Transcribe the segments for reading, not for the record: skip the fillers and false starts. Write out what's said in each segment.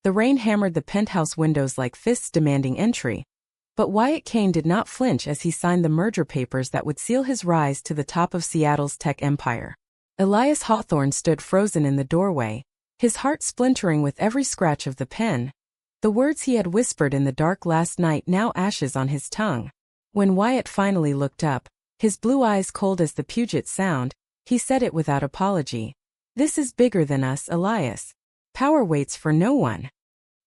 The rain hammered the penthouse windows like fists demanding entry. But Wyatt Kane did not flinch as he signed the merger papers that would seal his rise to the top of Seattle's tech empire. Elias Hawthorne stood frozen in the doorway, his heart splintering with every scratch of the pen. The words he had whispered in the dark last night now ashes on his tongue. When Wyatt finally looked up, his blue eyes cold as the Puget Sound, he said it without apology. "This is bigger than us, Elias. Power waits for no one."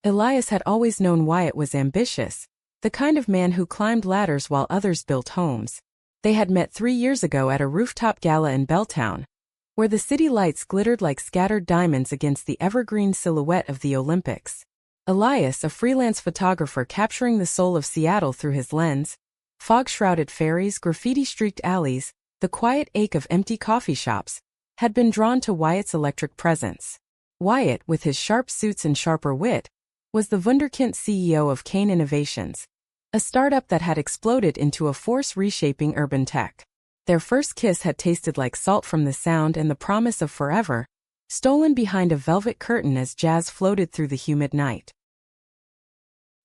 Elias had always known Wyatt was ambitious, the kind of man who climbed ladders while others built homes. They had met 3 years ago at a rooftop gala in Belltown, where the city lights glittered like scattered diamonds against the evergreen silhouette of the Olympics. Elias, a freelance photographer capturing the soul of Seattle through his lens, fog-shrouded ferries, graffiti-streaked alleys, the quiet ache of empty coffee shops, had been drawn to Wyatt's electric presence. Wyatt, with his sharp suits and sharper wit, was the wunderkind CEO of Kane Innovations, a startup that had exploded into a force reshaping urban tech. Their first kiss had tasted like salt from the sound and the promise of forever, stolen behind a velvet curtain as jazz floated through the humid night.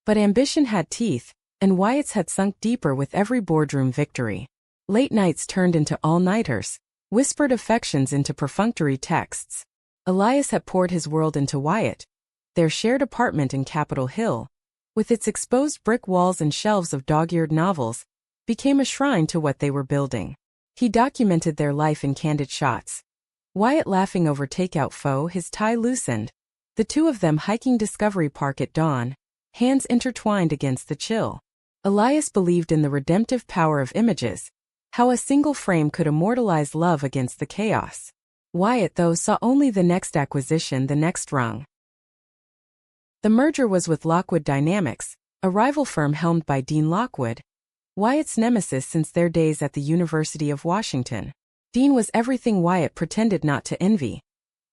But ambition had teeth, and Wyatt's had sunk deeper with every boardroom victory. Late nights turned into all-nighters, whispered affections into perfunctory texts. Elias had poured his world into Wyatt. Their shared apartment in Capitol Hill, with its exposed brick walls and shelves of dog-eared novels, became a shrine to what they were building. He documented their life in candid shots. Wyatt laughing over takeout pho, his tie loosened, the two of them hiking Discovery Park at dawn, hands intertwined against the chill. Elias believed in the redemptive power of images, how a single frame could immortalize love against the chaos. Wyatt, though, saw only the next acquisition, the next rung. The merger was with Lockwood Dynamics, a rival firm helmed by Dean Lockwood, Wyatt's nemesis since their days at the University of Washington. Dean was everything Wyatt pretended not to envy.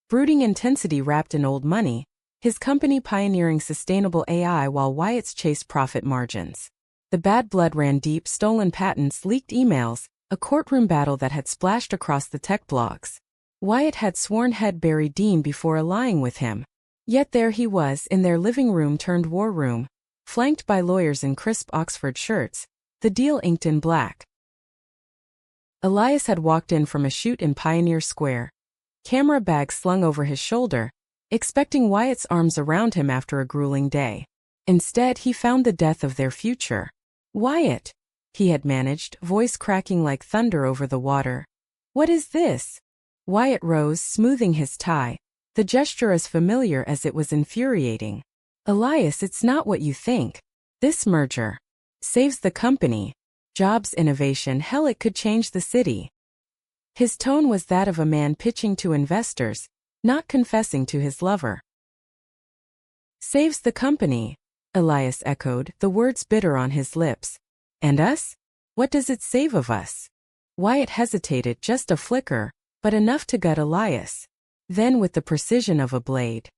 Brooding intensity wrapped in old money, his company pioneering sustainable AI while Wyatt's chased profit margins. The bad blood ran deep, stolen patents, leaked emails, a courtroom battle that had splashed across the tech blogs. Wyatt had sworn he'd bury Dean before allying with him. Yet there he was, in their living room turned war room, flanked by lawyers in crisp Oxford shirts, the deal inked in black. Elias had walked in from a shoot in Pioneer Square, camera bag slung over his shoulder, expecting Wyatt's arms around him after a grueling day. Instead, he found the death of their future. "Wyatt," he had managed, voice cracking like thunder over the water. "What is this?" Wyatt rose, smoothing his tie, the gesture as familiar as it was infuriating. "Elias, it's not what you think. This merger saves the company. Jobs, innovation, hell, it could change the city." His tone was that of a man pitching to investors, not confessing to his lover. "Saves the company," Elias echoed, the words bitter on his lips. "And us? What does it save of us?" Wyatt hesitated, just a flicker, but enough to gut Elias. Then, with the precision of a blade,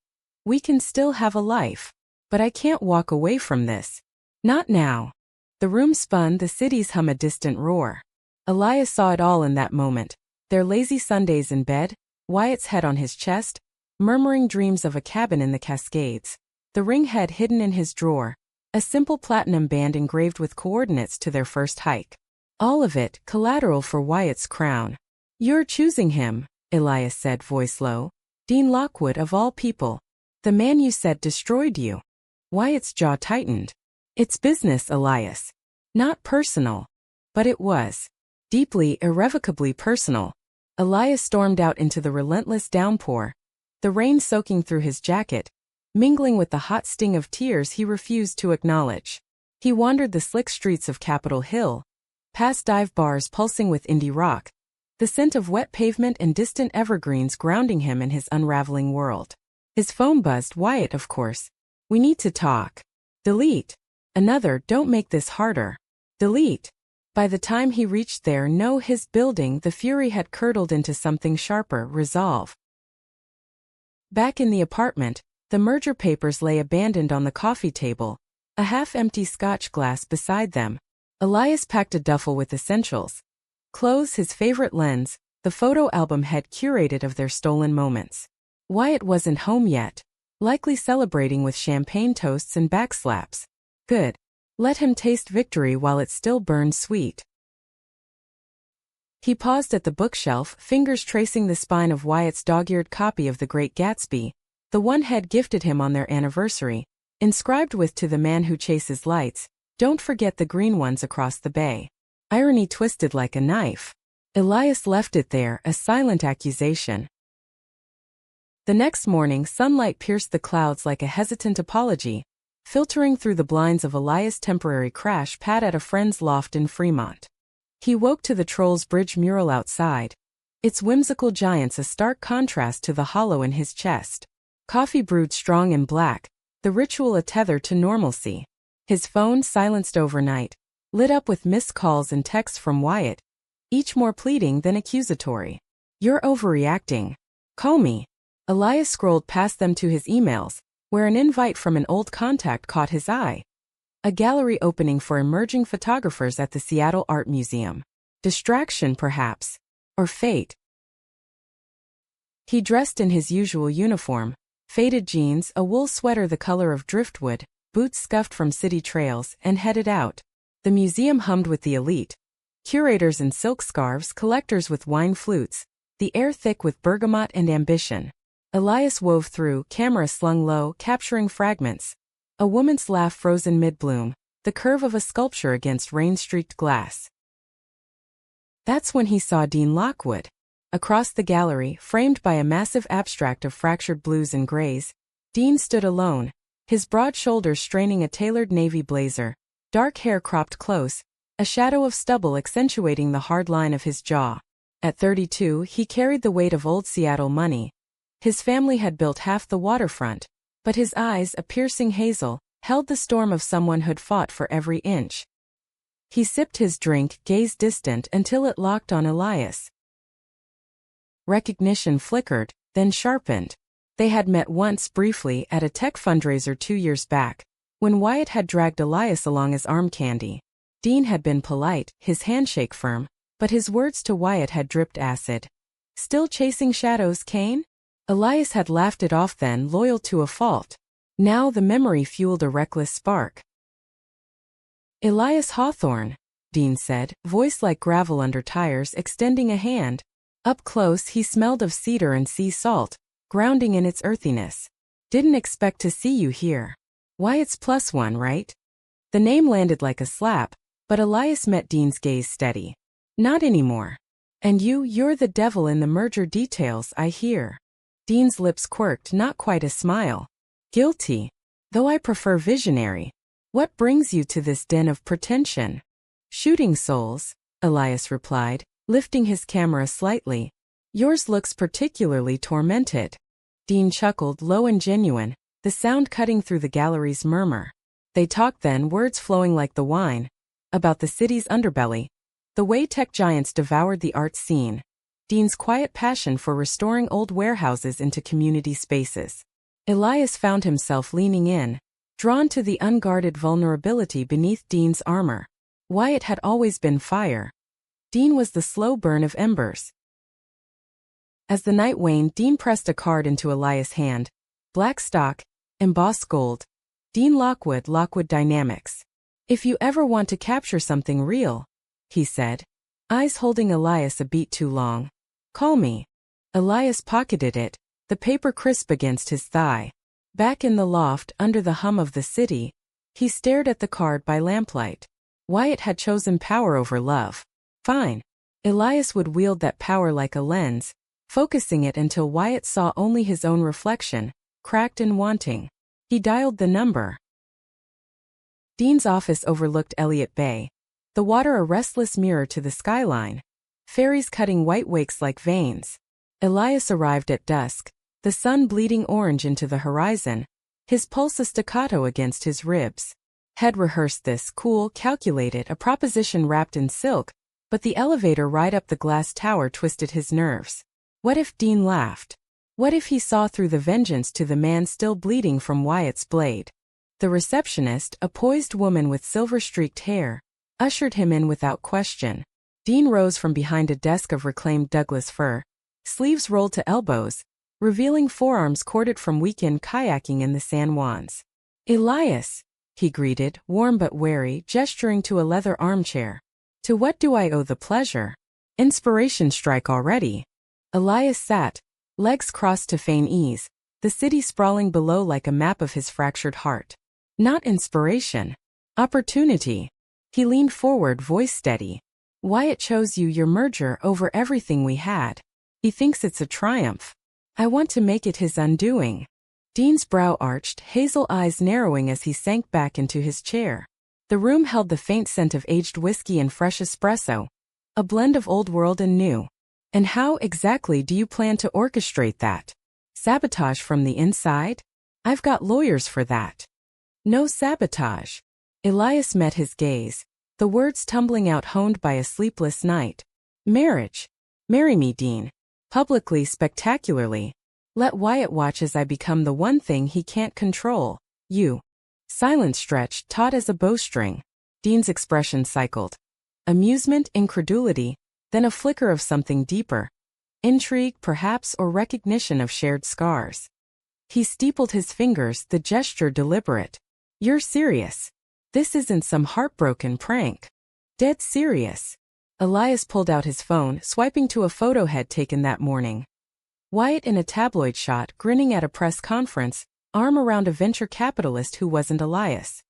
"We can still have a life. But I can't walk away from this. Not now." The room spun, the city's hum a distant roar. Elias saw it all in that moment. Their lazy Sundays in bed, Wyatt's head on his chest, murmuring dreams of a cabin in the Cascades, the ring head hidden in his drawer, a simple platinum band engraved with coordinates to their first hike. All of it, collateral for Wyatt's crown. "You're choosing him," Elias said, voice low. "Dean Lockwood, of all people. The man you said destroyed you." Wyatt's jaw tightened. "It's business, Elias. Not personal." But it was. Deeply, irrevocably personal. Elias stormed out into the relentless downpour, the rain soaking through his jacket, mingling with the hot sting of tears he refused to acknowledge. He wandered the slick streets of Capitol Hill, past dive bars pulsing with indie rock, the scent of wet pavement and distant evergreens grounding him in his unraveling world. His phone buzzed. "Wyatt, of course. We need to talk." Delete. Another, "Don't make this harder." Delete. By the time he reached there, no, his building, the fury had curdled into something sharper, resolve. Back in the apartment, the merger papers lay abandoned on the coffee table, a half-empty scotch glass beside them. Elias packed a duffel with essentials. Clothes, his favorite lens, the photo album he'd curated of their stolen moments. Wyatt wasn't home yet. likely celebrating with champagne toasts and backslaps. Good. Let him taste victory while it still burns sweet. He paused at the bookshelf, fingers tracing the spine of Wyatt's dog-eared copy of The Great Gatsby, the one Head gifted him on their anniversary, inscribed with "To the man who chases lights, don't forget the green ones across the bay." Irony twisted like a knife. Elias left it there, a silent accusation. The next morning, sunlight pierced the clouds like a hesitant apology, filtering through the blinds of Elias' temporary crash pad at a friend's loft in Fremont. He woke to the Trolls Bridge mural outside, its whimsical giants a stark contrast to the hollow in his chest. Coffee brewed strong and black, the ritual a tether to normalcy. His phone, silenced overnight, lit up with missed calls and texts from Wyatt, each more pleading than accusatory. "You're overreacting. Call me." Elias scrolled past them to his emails, where an invite from an old contact caught his eye. A gallery opening for emerging photographers at the Seattle Art Museum. Distraction, perhaps. Or fate. He dressed in his usual uniform, faded jeans, a wool sweater the color of driftwood, boots scuffed from city trails, and headed out. The museum hummed with the elite. Curators in silk scarves, collectors with wine flutes, the air thick with bergamot and ambition. Elias wove through, camera slung low, capturing fragments. A woman's laugh frozen mid-bloom, the curve of a sculpture against rain-streaked glass. That's when he saw Dean Lockwood. Across the gallery, framed by a massive abstract of fractured blues and grays, Dean stood alone, his broad shoulders straining a tailored navy blazer, dark hair cropped close, a shadow of stubble accentuating the hard line of his jaw. At 32, he carried the weight of old Seattle money. His family had built half the waterfront, but his eyes, a piercing hazel, held the storm of someone who'd fought for every inch. He sipped his drink, gaze distant until it locked on Elias. Recognition flickered, then sharpened. They had met once briefly at a tech fundraiser 2 years back, when Wyatt had dragged Elias along as arm candy. Dean had been polite, his handshake firm, but his words to Wyatt had dripped acid. "Still chasing shadows, Kane?" Elias had laughed it off then, loyal to a fault. Now the memory fueled a reckless spark. "Elias Hawthorne," Dean said, voice like gravel under tires, extending a hand. Up close he smelled of cedar and sea salt, grounding in its earthiness. "Didn't expect to see you here. Wyatt's +1, right?" The name landed like a slap, but Elias met Dean's gaze steady. "Not anymore. And you're the devil in the merger details, I hear." Dean's lips quirked, not quite a smile. "Guilty. Though I prefer visionary. What brings you to this den of pretension?" "Shooting souls," Elias replied, lifting his camera slightly. "Yours looks particularly tormented." Dean chuckled, low and genuine, the sound cutting through the gallery's murmur. They talked then, words flowing like the wine, about the city's underbelly, the way tech giants devoured the art scene, Dean's quiet passion for restoring old warehouses into community spaces. Elias found himself leaning in, drawn to the unguarded vulnerability beneath Dean's armor. Wyatt had always been fire. Dean was the slow burn of embers. As the night waned, Dean pressed a card into Elias' hand. Black stock, embossed gold. Dean Lockwood, Lockwood Dynamics. "If you ever want to capture something real," he said, eyes holding Elias a beat too long, "call me." Elias pocketed it, the paper crisp against his thigh. Back in the loft, under the hum of the city, he stared at the card by lamplight. Wyatt had chosen power over love. Fine. Elias would wield that power like a lens, focusing it until Wyatt saw only his own reflection, cracked and wanting. He dialed the number. Dean's office overlooked Elliott Bay, the water a restless mirror to the skyline. Ferries cutting white wakes like veins. Elias arrived at dusk, the sun bleeding orange into the horizon, his pulse a staccato against his ribs. Had rehearsed this, cool, calculated, a proposition wrapped in silk, but the elevator ride up the glass tower twisted his nerves. What if Dean laughed? What if he saw through the vengeance to the man still bleeding from Wyatt's blade? The receptionist, a poised woman with silver-streaked hair, ushered him in without question. Dean rose from behind a desk of reclaimed Douglas fir, sleeves rolled to elbows, revealing forearms corded from weekend kayaking in the San Juans. "Elias," he greeted, warm but wary, gesturing to a leather armchair. "To what do I owe the pleasure? Inspiration strike already." Elias sat, legs crossed to feign ease, the city sprawling below like a map of his fractured heart. "Not inspiration. Opportunity." He leaned forward, voice steady. "Wyatt chose you, your merger, over everything we had. He thinks it's a triumph. I want to make it his undoing." Dean's brow arched, hazel eyes narrowing as he sank back into his chair. The room held the faint scent of aged whiskey and fresh espresso, a blend of old world and new. "And how exactly do you plan to orchestrate that? Sabotage from the inside? I've got lawyers for that." "No sabotage." Elias met his gaze, the words tumbling out honed by a sleepless night. "Marriage. Marry me, Dean. Publicly, spectacularly. Let Wyatt watch as I become the one thing he can't control, you." Silence stretched, taut as a bowstring. Dean's expression cycled. Amusement, incredulity, then a flicker of something deeper. Intrigue, perhaps, or recognition of shared scars. He steepled his fingers, the gesture deliberate. "You're serious? This isn't some heartbroken prank. Dead serious." Elias pulled out his phone, swiping to a photo head taken that morning. Wyatt in a tabloid shot, grinning at a press conference, arm around a venture capitalist who wasn't Elias.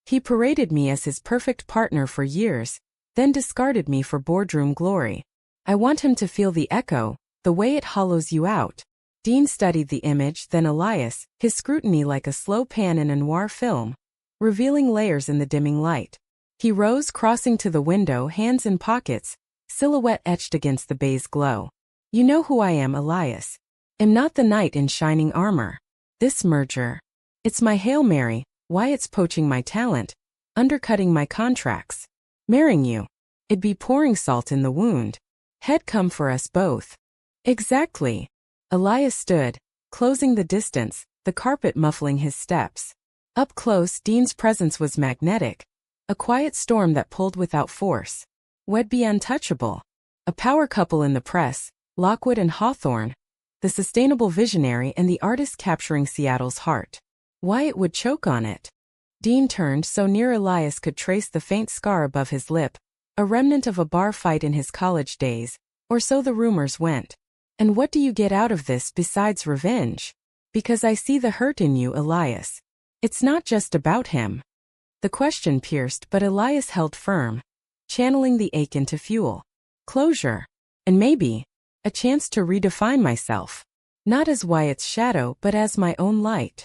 "He paraded me as his perfect partner for years, then discarded me for boardroom glory. I want him to feel the echo, the way it hollows you out." Dean studied the image, then Elias, his scrutiny like a slow pan in a noir film, revealing layers in the dimming light. He rose, crossing to the window, hands in pockets, silhouette etched against the beige glow. "You know who I am, Elias. Am not the knight in shining armor. This merger. It's my Hail Mary. Wyatt's poaching my talent, undercutting my contracts. Marrying you. It'd be pouring salt in the wound. Head come for us both." "Exactly." Elias stood, closing the distance, the carpet muffling his steps. Up close, Dean's presence was magnetic. A quiet storm that pulled without force. We'd be untouchable. A power couple in the press, Lockwood and Hawthorne, the sustainable visionary and the artist capturing Seattle's heart. Wyatt would choke on it. Dean turned so near Elias could trace the faint scar above his lip, a remnant of a bar fight in his college days, or so the rumors went. "And what do you get out of this besides revenge? Because I see the hurt in you, Elias. It's not just about him." The question pierced, but Elias held firm, channeling the ache into fuel. "Closure. And maybe a chance to redefine myself. Not as Wyatt's shadow, but as my own light."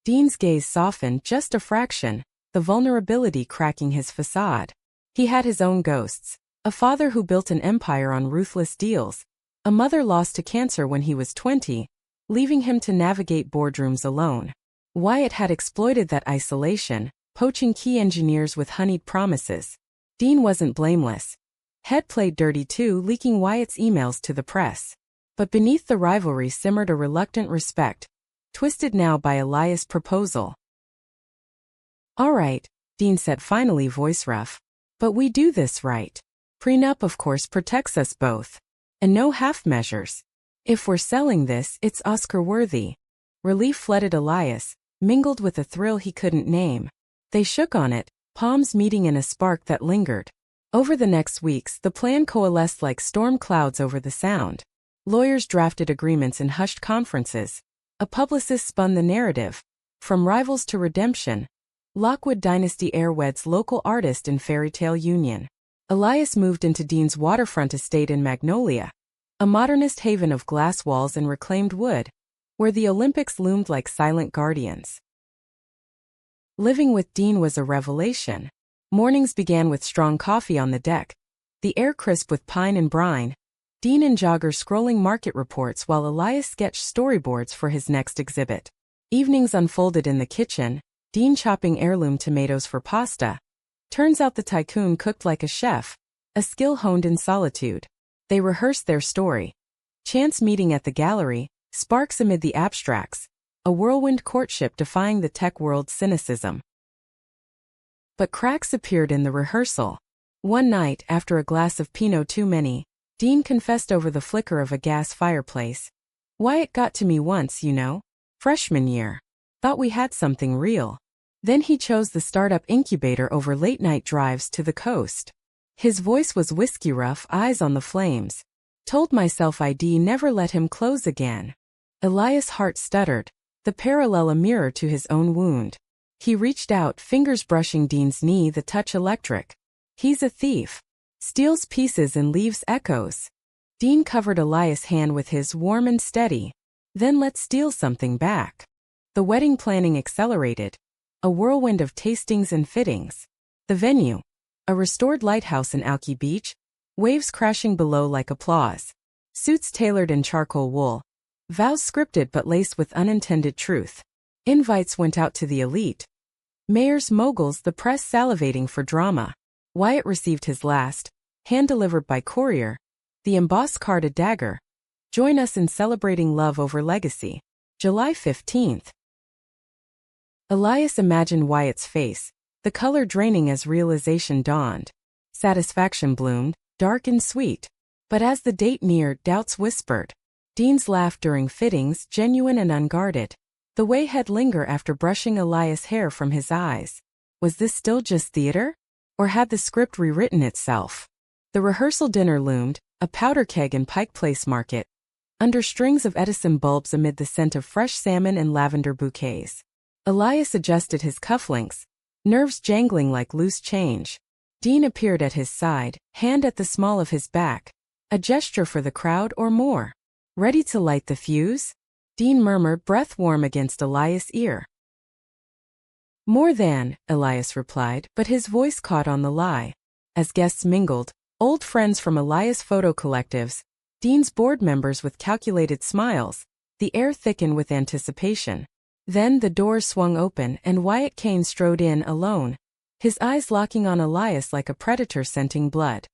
Dean's gaze softened just a fraction, the vulnerability cracking his facade. He had his own ghosts. A father who built an empire on ruthless deals. A mother lost to cancer when he was 20, leaving him to navigate boardrooms alone. Wyatt had exploited that isolation, poaching key engineers with honeyed promises. Dean wasn't blameless. Head played dirty too, leaking Wyatt's emails to the press. But beneath the rivalry simmered a reluctant respect, twisted now by Elias' proposal. "All right," Dean said finally, voice rough. "But we do this right. Prenup of course protects us both. And no half measures. If we're selling this, it's Oscar-worthy." Relief flooded Elias, mingled with a thrill he couldn't name. They shook on it, palms meeting in a spark that lingered. Over the next weeks, the plan coalesced like storm clouds over the Sound. Lawyers drafted agreements in hushed conferences. A publicist spun the narrative. From rivals to redemption. Lockwood Dynasty heir weds local artist in fairytale union. Elias moved into Dean's waterfront estate in Magnolia, a modernist haven of glass walls and reclaimed wood, where the Olympics loomed like silent guardians. Living with Dean was a revelation. Mornings began with strong coffee on the deck, the air crisp with pine and brine, Dean and Jogger scrolling market reports while Elias sketched storyboards for his next exhibit. Evenings unfolded in the kitchen, Dean chopping heirloom tomatoes for pasta. Turns out the tycoon cooked like a chef, a skill honed in solitude. They rehearsed their story. Chance meeting at the gallery, sparks amid the abstracts, a whirlwind courtship defying the tech world's cynicism. But cracks appeared in the rehearsal. One night, after a glass of Pinot too many, Dean confessed over the flicker of a gas fireplace. Wyatt got to me once, you know. Freshman year. Thought we had something real. Then he chose the startup incubator over late-night drives to the coast. His voice was whiskey rough, eyes on the flames. Told myself I'd never let him close again. Elias' heart stuttered, the parallel a mirror to his own wound. He reached out, fingers brushing Dean's knee, the touch electric. He's a thief. Steals pieces and leaves echoes. Dean covered Elias' hand with his, warm and steady. Then let's steal something back. The wedding planning accelerated. A whirlwind of tastings and fittings. The venue. A restored lighthouse in Alki Beach. Waves crashing below like applause. Suits tailored in charcoal wool. Vows scripted but laced with unintended truth. Invites went out to the elite. Mayors, moguls, the press salivating for drama. Wyatt received his last, hand-delivered by courier, the embossed card a dagger. Join us in celebrating love over legacy. July 15th. Elias imagined Wyatt's face, the color draining as realization dawned. Satisfaction bloomed, dark and sweet. But as the date neared, doubts whispered. Dean's laugh during fittings, genuine and unguarded. The way he'd linger after brushing Elias' hair from his eyes. Was this still just theater? Or had the script rewritten itself? The rehearsal dinner loomed, a powder keg in Pike Place Market. Under strings of Edison bulbs amid the scent of fresh salmon and lavender bouquets. Elias adjusted his cufflinks, nerves jangling like loose change. Dean appeared at his side, hand at the small of his back. A gesture for the crowd or more. Ready to light the fuse? Dean murmured, breath warm against Elias' ear. More than, Elias replied, but his voice caught on the lie. As guests mingled, old friends from Elias photo collectives, Dean's board members with calculated smiles, the air thickened with anticipation. Then the doors swung open and Wyatt Kane strode in alone, his eyes locking on Elias like a predator scenting blood.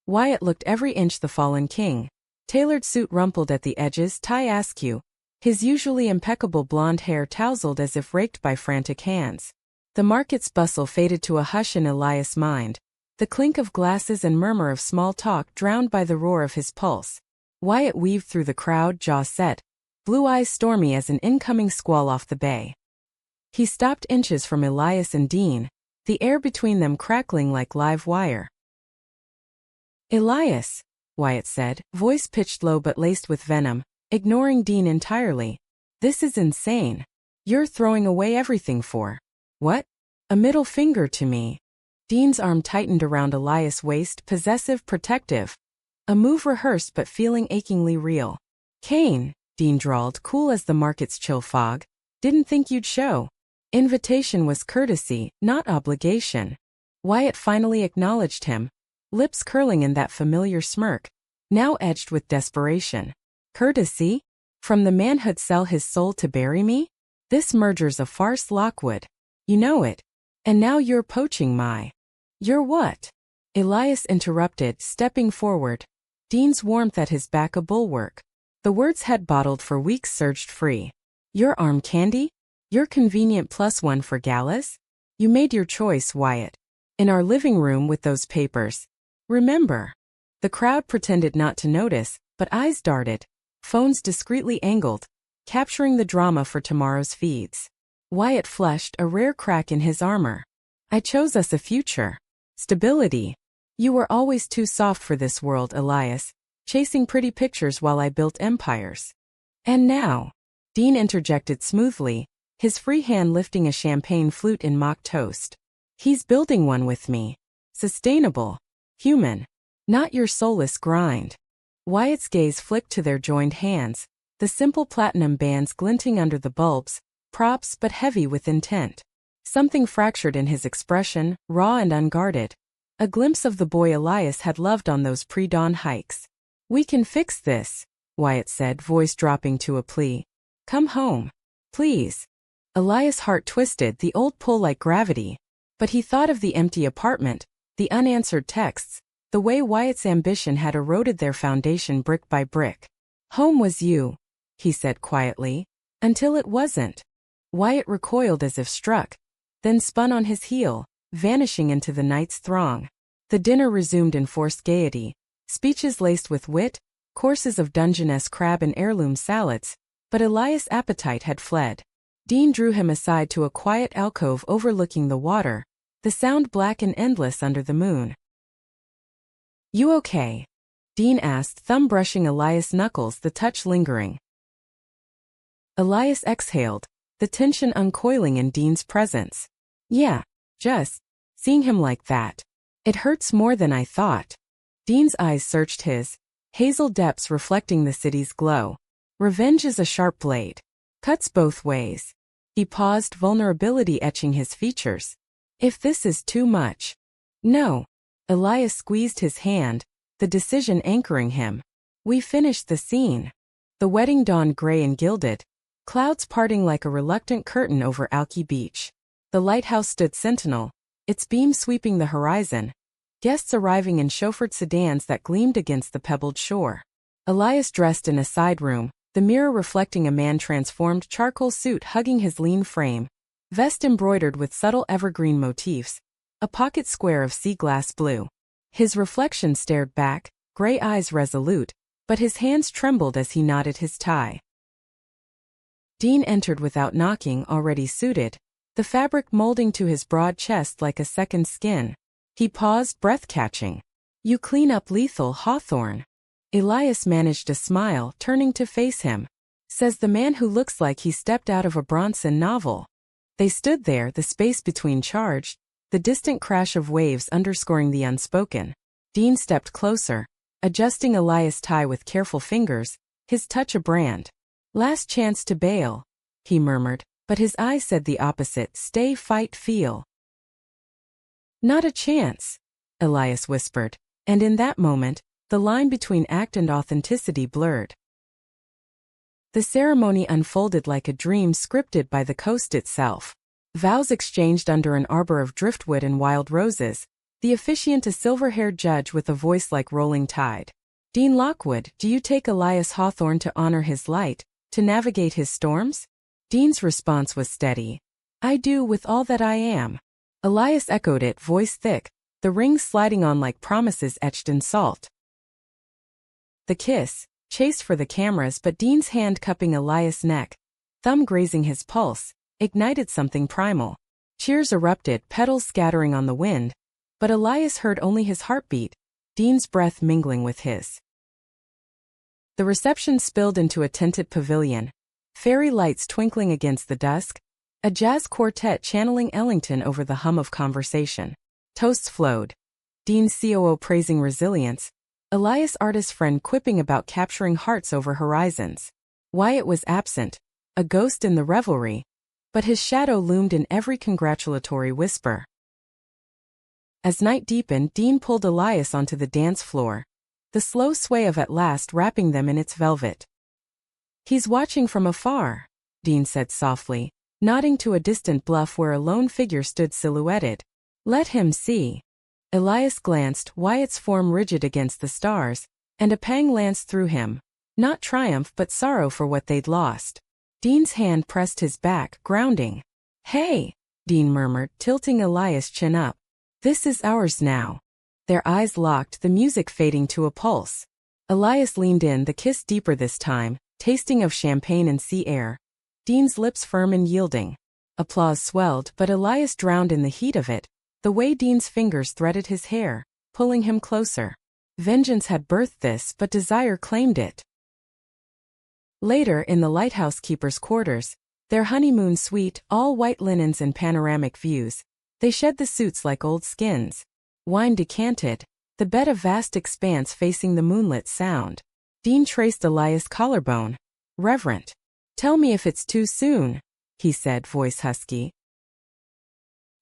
Wyatt looked every inch the fallen king. Tailored suit rumpled at the edges, tie askew, his usually impeccable blonde hair tousled as if raked by frantic hands. The market's bustle faded to a hush in Elias' mind, the clink of glasses and murmur of small talk drowned by the roar of his pulse. Wyatt weaved through the crowd, jaw set, blue eyes stormy as an incoming squall off the bay. He stopped inches from Elias and Dean, the air between them crackling like live wire. Elias, Wyatt said, voice pitched low but laced with venom, ignoring Dean entirely. This is insane. You're throwing away everything for. What? A middle finger to me. Dean's arm tightened around Elias' waist, possessive, protective. A move rehearsed but feeling achingly real. Kane, Dean drawled, cool as the market's chill fog. Didn't think you'd show. Invitation was courtesy, not obligation. Wyatt finally acknowledged him, lips curling in that familiar smirk, now edged with desperation. Courtesy? From the man who'd sell his soul to bury me? This merger's a farce, Lockwood. You know it. And now you're poaching my. You're what? Elias interrupted, stepping forward. Dean's warmth at his back a bulwark. The words had bottled for weeks surged free. Your arm candy? Your convenient +1 for galas? You made your choice, Wyatt. In our living room with those papers. Remember. The crowd pretended not to notice, but eyes darted. Phones discreetly angled, capturing the drama for tomorrow's feeds. Wyatt flushed, a rare crack in his armor. I chose us a future. Stability. You were always too soft for this world, Elias, chasing pretty pictures while I built empires. And now, Dean interjected smoothly, his free hand lifting a champagne flute in mock toast. He's building one with me. Sustainable. Human. Not your soulless grind. Wyatt's gaze flicked to their joined hands, the simple platinum bands glinting under the bulbs, props but heavy with intent. Something fractured in his expression, raw and unguarded. A glimpse of the boy Elias had loved on those pre-dawn hikes. We can fix this, Wyatt said, voice dropping to a plea. Come home. Please. Elias' heart twisted, the old pull like gravity. But he thought of the empty apartment, the unanswered texts, the way Wyatt's ambition had eroded their foundation brick by brick. Home was you, he said quietly, until it wasn't. Wyatt recoiled as if struck, then spun on his heel, vanishing into the night's throng. The dinner resumed in forced gaiety, speeches laced with wit, courses of Dungeness crab and heirloom salads, but Elias' appetite had fled. Dean drew him aside to a quiet alcove overlooking the water, the sound black and endless under the moon. "You okay?" Dean asked, thumb brushing Elias' knuckles, the touch lingering. Elias exhaled, the tension uncoiling in Dean's presence. "Yeah, just seeing him like that. It hurts more than I thought." Dean's eyes searched his, hazel depths reflecting the city's glow. Revenge is a sharp blade. Cuts both ways. He paused, vulnerability etching his features. "If this is too much." "No." Elias squeezed his hand, the decision anchoring him. "We finished the scene." The wedding dawned gray and gilded, clouds parting like a reluctant curtain over Alki Beach. The lighthouse stood sentinel, its beam sweeping the horizon, guests arriving in chauffeured sedans that gleamed against the pebbled shore. Elias dressed in a side room, the mirror reflecting a man-transformed charcoal suit hugging his lean frame, vest embroidered with subtle evergreen motifs, a pocket square of sea glass blue. His reflection stared back, gray eyes resolute, but his hands trembled as he knotted his tie. Dean entered without knocking, already suited, the fabric molding to his broad chest like a second skin. He paused, breath-catching. "You clean up lethal, Hawthorne." Elias managed a smile, turning to face him. Says the man who looks like he stepped out of a Bronson novel. They stood there, the space between charged, the distant crash of waves underscoring the unspoken. Dean stepped closer, adjusting Elias' tie with careful fingers, his touch a brand. "Last chance to bail," he murmured, but his eyes said the opposite. "Stay, fight, feel." "Not a chance," Elias whispered, and in that moment, the line between act and authenticity blurred. The ceremony unfolded like a dream scripted by the coast itself. Vows exchanged under an arbor of driftwood and wild roses, the officiant a silver-haired judge with a voice like rolling tide. "Dean Lockwood, do you take Elias Hawthorne to honor his light, to navigate his storms?" Dean's response was steady. "I do, with all that I am." Elias echoed it, voice thick, the rings sliding on like promises etched in salt. The kiss, chased for the cameras, but Dean's hand cupping Elias' neck, thumb grazing his pulse, ignited something primal. Cheers erupted, petals scattering on the wind, but Elias heard only his heartbeat, Dean's breath mingling with his. The reception spilled into a tinted pavilion, fairy lights twinkling against the dusk, a jazz quartet channeling Ellington over the hum of conversation. Toasts flowed. Dean's COO praising resilience, Elias' artist friend quipping about capturing hearts over horizons. Wyatt was absent, a ghost in the revelry, but his shadow loomed in every congratulatory whisper. As night deepened, Dean pulled Elias onto the dance floor, the slow sway of at last wrapping them in its velvet. "He's watching from afar," Dean said softly, nodding to a distant bluff where a lone figure stood silhouetted. "Let him see." Elias glanced, Wyatt's form rigid against the stars, and a pang lanced through him. Not triumph but sorrow for what they'd lost. Dean's hand pressed his back, grounding. "Hey," Dean murmured, tilting Elias' chin up. "This is ours now." Their eyes locked, the music fading to a pulse. Elias leaned in, the kiss deeper this time, tasting of champagne and sea air. Dean's lips firm and yielding. Applause swelled, but Elias drowned in the heat of it, the way Dean's fingers threaded his hair, pulling him closer. Vengeance had birthed this, but desire claimed it. Later, in the lighthouse keeper's quarters, their honeymoon suite, all white linens and panoramic views, they shed the suits like old skins. Wine decanted, the bed a vast expanse facing the moonlit sound. Dean traced Elias' collarbone. "Reverent. Tell me if it's too soon," he said, voice husky.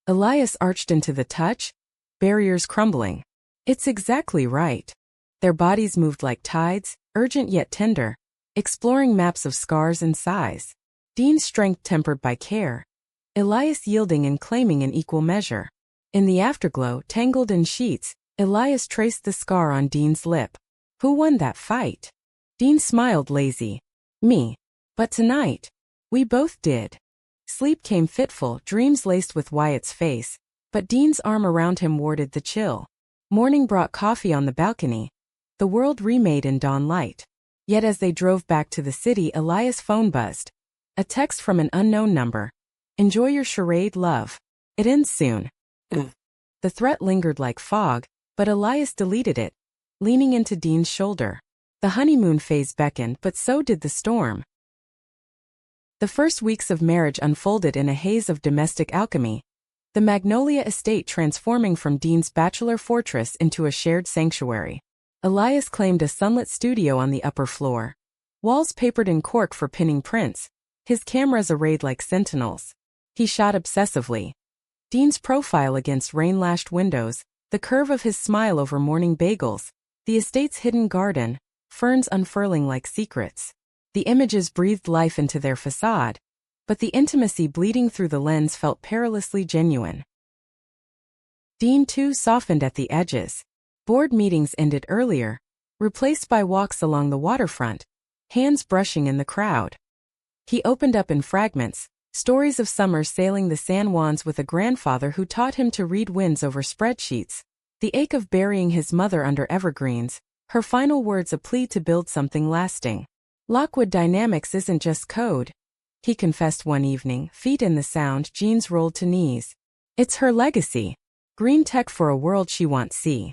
Elias arched into the touch, barriers crumbling. "It's exactly right." Their bodies moved like tides, urgent yet tender, exploring maps of scars and sighs. Dean's strength tempered by care, Elias yielding and claiming in equal measure. In the afterglow, tangled in sheets, Elias traced the scar on Dean's lip. "Who won that fight?" Dean smiled, lazy. "Me. But tonight, we both did." Sleep came fitful, dreams laced with Wyatt's face, but Dean's arm around him warded the chill. Morning brought coffee on the balcony, the world remade in dawn light. Yet as they drove back to the city, Elias' phone buzzed. A text from an unknown number. "Enjoy your charade, love. It ends soon." The threat lingered like fog, but Elias deleted it, leaning into Dean's shoulder. The honeymoon phase beckoned, but so did the storm. The first weeks of marriage unfolded in a haze of domestic alchemy, the Magnolia estate transforming from Dean's bachelor fortress into a shared sanctuary. Elias claimed a sunlit studio on the upper floor. Walls papered in cork for pinning prints, his cameras arrayed like sentinels. He shot obsessively. Dean's profile against rain-lashed windows, the curve of his smile over morning bagels, the estate's hidden garden, ferns unfurling like secrets. The images breathed life into their facade, but the intimacy bleeding through the lens felt perilously genuine. Dean too softened at the edges. Board meetings ended earlier, replaced by walks along the waterfront, hands brushing in the crowd. He opened up in fragments, stories of summers sailing the San Juans with a grandfather who taught him to read winds over spreadsheets, the ache of burying his mother under evergreens, her final words a plea to build something lasting. Lockwood Dynamics isn't just code, he confessed one evening, feet in the sound, jeans rolled to knees. It's her legacy. Green tech for a world she wants see.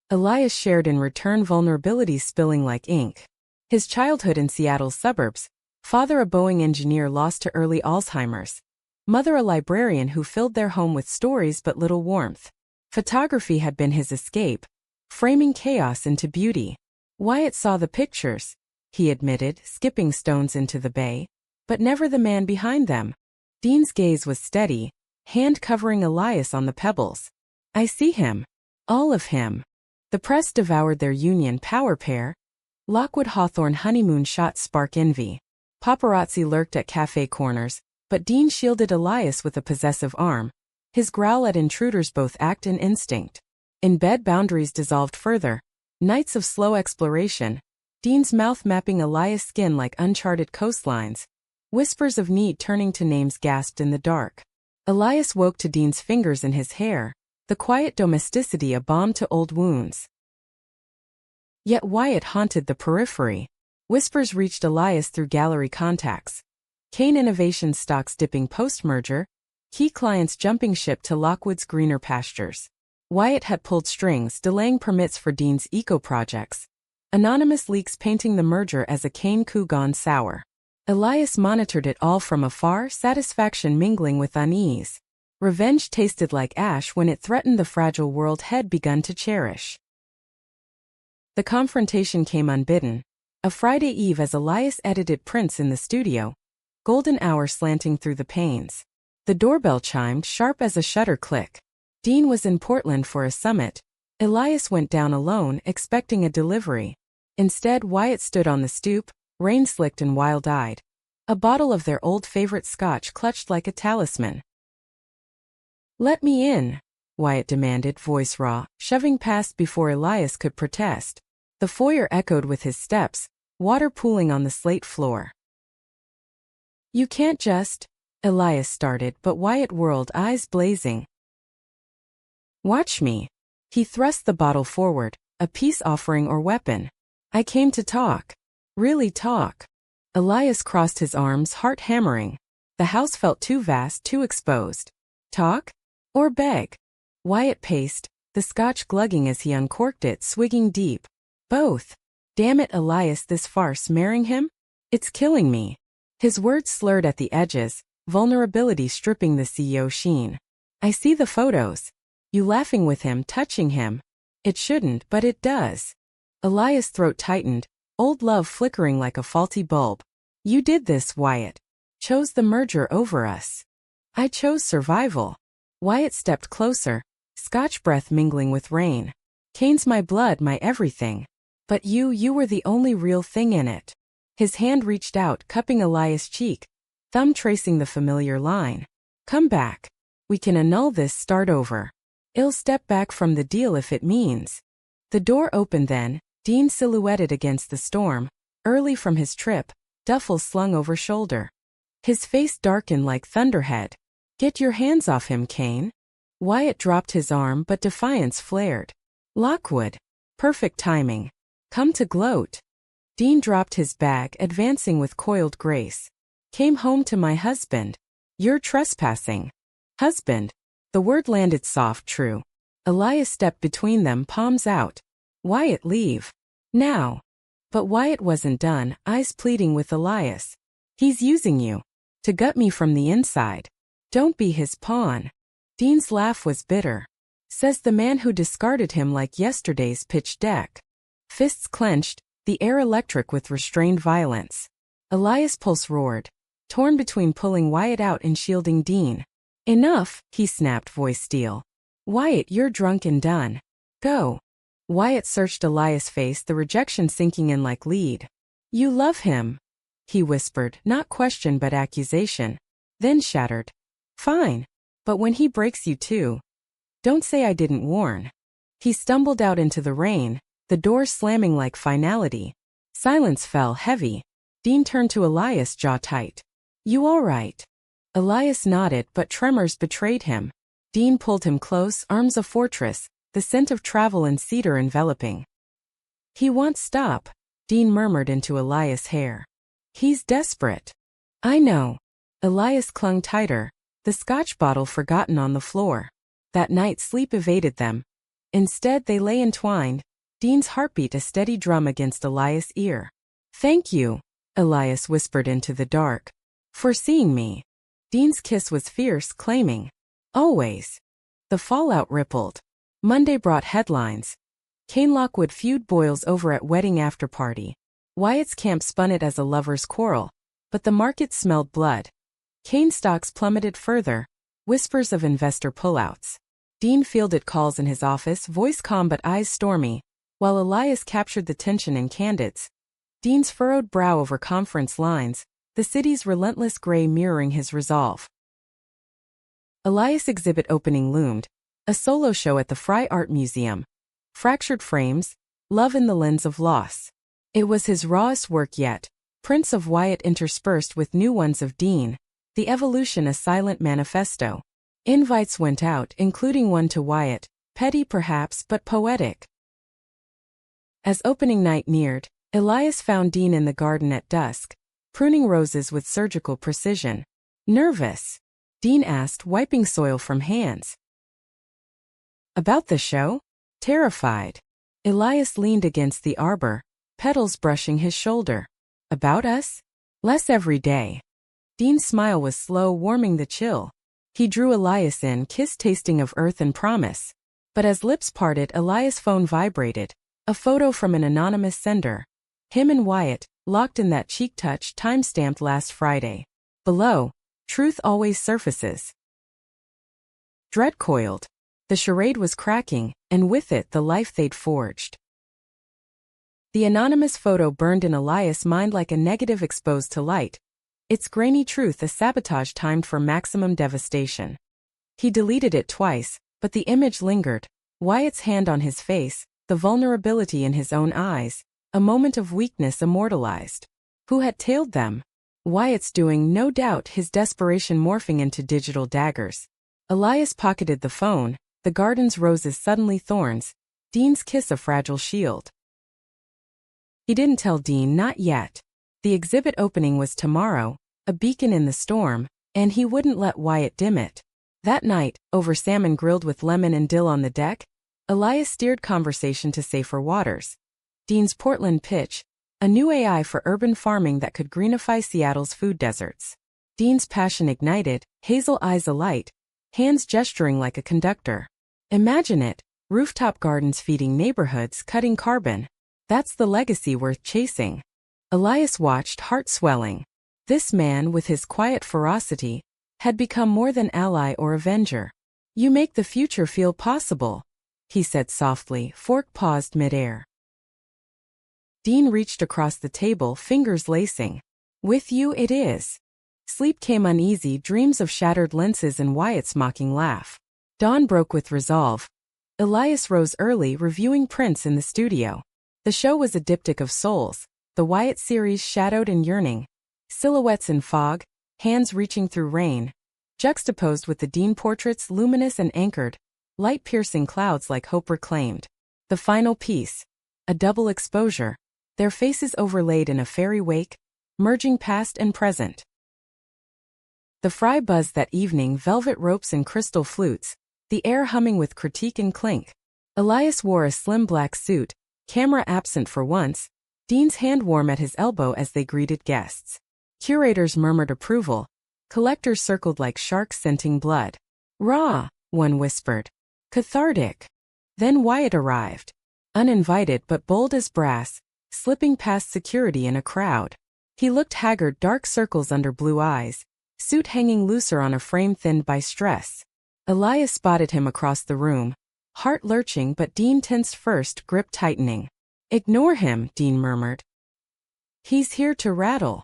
Elias shared in return, vulnerabilities spilling like ink. His childhood in Seattle's suburbs, father a Boeing engineer lost to early Alzheimer's, mother a librarian who filled their home with stories but little warmth. Photography had been his escape, framing chaos into beauty. Wyatt saw the pictures, he admitted, skipping stones into the bay, but never the man behind them. Dean's gaze was steady, hand covering Elias on the pebbles. I see him. All of him. The press devoured their union power pair. Lockwood Hawthorne honeymoon shots spark envy. Paparazzi lurked at cafe corners, but Dean shielded Elias with a possessive arm. His growl at intruders both act and instinct. In bed, boundaries dissolved further. Nights of slow exploration. Dean's mouth mapping Elias' skin like uncharted coastlines. Whispers of need turning to names gasped in the dark. Elias woke to Dean's fingers in his hair, the quiet domesticity a balm to old wounds. Yet Wyatt haunted the periphery. Whispers reached Elias through gallery contacts. Kane Innovation stocks dipping post-merger, key clients jumping ship to Lockwood's greener pastures. Wyatt had pulled strings, delaying permits for Dean's eco-projects. Anonymous leaks painting the merger as a Kane coup gone sour. Elias monitored it all from afar, satisfaction mingling with unease. Revenge tasted like ash when it threatened the fragile world had begun to cherish. The confrontation came unbidden. A Friday eve as Elias edited prints in the studio, golden hour slanting through the panes. The doorbell chimed, sharp as a shutter click. Dean was in Portland for a summit. Elias went down alone, expecting a delivery. Instead, Wyatt stood on the stoop, rain-slicked and wild-eyed. A bottle of their old favorite scotch clutched like a talisman. "Let me in," Wyatt demanded, voice raw, shoving past before Elias could protest. The foyer echoed with his steps, water pooling on the slate floor. "You can't just," Elias started, but Wyatt whirled, eyes blazing. "Watch me." He thrust the bottle forward, a peace offering or weapon. "I came to talk. Really talk." Elias crossed his arms, heart hammering. The house felt too vast, too exposed. Talk? Or beg? Wyatt paced, the scotch glugging as he uncorked it, swigging deep. Both. Damn it, Elias, this farce, marrying him? It's killing me. His words slurred at the edges, vulnerability stripping the CEO sheen. I see the photos. You laughing with him, touching him. It shouldn't, but it does. Elias' throat tightened, old love flickering like a faulty bulb. You did this, Wyatt. Chose the merger over us. I chose survival. Wyatt stepped closer, scotch breath mingling with rain. Kane's my blood, my everything. But you were the only real thing in it. His hand reached out, cupping Elias' cheek, thumb tracing the familiar line. Come back. We can annul this, start over. I'll step back from the deal if it means. The door opened then, Dean silhouetted against the storm, early from his trip, duffel slung over shoulder. His face darkened like thunderhead. Get your hands off him, Kane. Wyatt dropped his arm, but defiance flared. Lockwood. Perfect timing. Come to gloat. Dean dropped his bag, advancing with coiled grace. Came home to my husband. You're trespassing. Husband. The word landed soft true. Elias stepped between them, palms out. Wyatt, leave. Now. But Wyatt wasn't done, eyes pleading with Elias. He's using you. To gut me from the inside. Don't be his pawn. Dean's laugh was bitter. Says the man who discarded him like yesterday's pitch deck. Fists clenched, the air electric with restrained violence. Elias' pulse roared, torn between pulling Wyatt out and shielding Dean. Enough, he snapped, voice steel. Wyatt, you're drunk and done. Go. Wyatt searched Elias' face, the rejection sinking in like lead. You love him, he whispered, not question but accusation. Then shattered. Fine. But when he breaks you too. Don't say I didn't warn. He stumbled out into the rain, the door slamming like finality. Silence fell heavy. Dean turned to Elias, jaw tight. You all right? Elias nodded, but tremors betrayed him. Dean pulled him close, arms a fortress, the scent of travel and cedar enveloping. He won't stop, Dean murmured into Elias' hair. He's desperate. I know. Elias clung tighter, the scotch bottle forgotten on the floor. That night sleep evaded them. Instead they lay entwined, Dean's heartbeat a steady drum against Elias' ear. Thank you, Elias whispered into the dark. For seeing me. Dean's kiss was fierce, claiming. Always. The fallout rippled. Monday brought headlines. Kane Lockwood feud boils over at wedding afterparty. Wyatt's camp spun it as a lover's quarrel, but the market smelled blood. Kane stocks plummeted further, whispers of investor pullouts. Dean fielded calls in his office, voice calm but eyes stormy, while Elias captured the tension in candids. Dean's furrowed brow over conference lines, the city's relentless gray mirroring his resolve. Elias' exhibit opening loomed, a solo show at the Fry Art Museum. Fractured frames, love in the lens of loss. It was his rawest work yet, prints of Wyatt interspersed with new ones of Dean, the evolution a silent manifesto. Invites went out, including one to Wyatt, petty perhaps but poetic. As opening night neared, Elias found Dean in the garden at dusk, pruning roses with surgical precision. Nervous? Dean asked, wiping soil from hands. About the show? Terrified. Elias leaned against the arbor, petals brushing his shoulder. About us? Less every day. Dean's smile was slow, warming the chill. He drew Elias in, kiss tasting of earth and promise. But as lips parted, Elias' phone vibrated. A photo from an anonymous sender. Him and Wyatt, locked in that cheek touch, time-stamped last Friday. Below, truth always surfaces. Dread coiled. The charade was cracking, and with it the life they'd forged. The anonymous photo burned in Elias' mind like a negative exposed to light. Its grainy truth a sabotage timed for maximum devastation. He deleted it twice, but the image lingered. Wyatt's hand on his face, the vulnerability in his own eyes, a moment of weakness immortalized. Who had tailed them? Wyatt's doing, no doubt, his desperation morphing into digital daggers. Elias pocketed the phone, the garden's roses suddenly thorns, Dean's kiss a fragile shield. He didn't tell Dean, not yet. The exhibit opening was tomorrow, a beacon in the storm, and he wouldn't let Wyatt dim it. That night, over salmon grilled with lemon and dill on the deck, Elias steered conversation to safer waters. Dean's Portland pitch, a new AI for urban farming that could greenify Seattle's food deserts. Dean's passion ignited, hazel eyes alight, hands gesturing like a conductor. Imagine it, rooftop gardens feeding neighborhoods, cutting carbon. That's the legacy worth chasing. Elias watched, heart swelling. This man, with his quiet ferocity, had become more than ally or avenger. You make the future feel possible, he said softly, fork paused midair. Dean reached across the table, fingers lacing. With you it is. Sleep came uneasy, dreams of shattered lenses and Wyatt's mocking laugh. Dawn broke with resolve. Elias rose early, reviewing prints in the studio. The show was a diptych of souls, the Wyatt series shadowed and yearning. Silhouettes in fog, hands reaching through rain, juxtaposed with the Dean portraits luminous and anchored, light-piercing clouds like hope reclaimed. The final piece. a double exposure, their faces overlaid in a fairy wake, merging past and present. The fry buzzed that evening, velvet ropes and crystal flutes, the air humming with critique and clink. Elias wore a slim black suit, camera absent for once, Dean's hand warm at his elbow as they greeted guests. Curators murmured approval, collectors circled like sharks scenting blood. Raw, one whispered. Cathartic. Then Wyatt arrived. Uninvited but bold as brass, slipping past security in a crowd. He looked haggard, dark circles under blue eyes, suit hanging looser on a frame thinned by stress. Elias spotted him across the room, heart lurching but Dean tensed first, grip tightening. Ignore him, Dean murmured. He's here to rattle.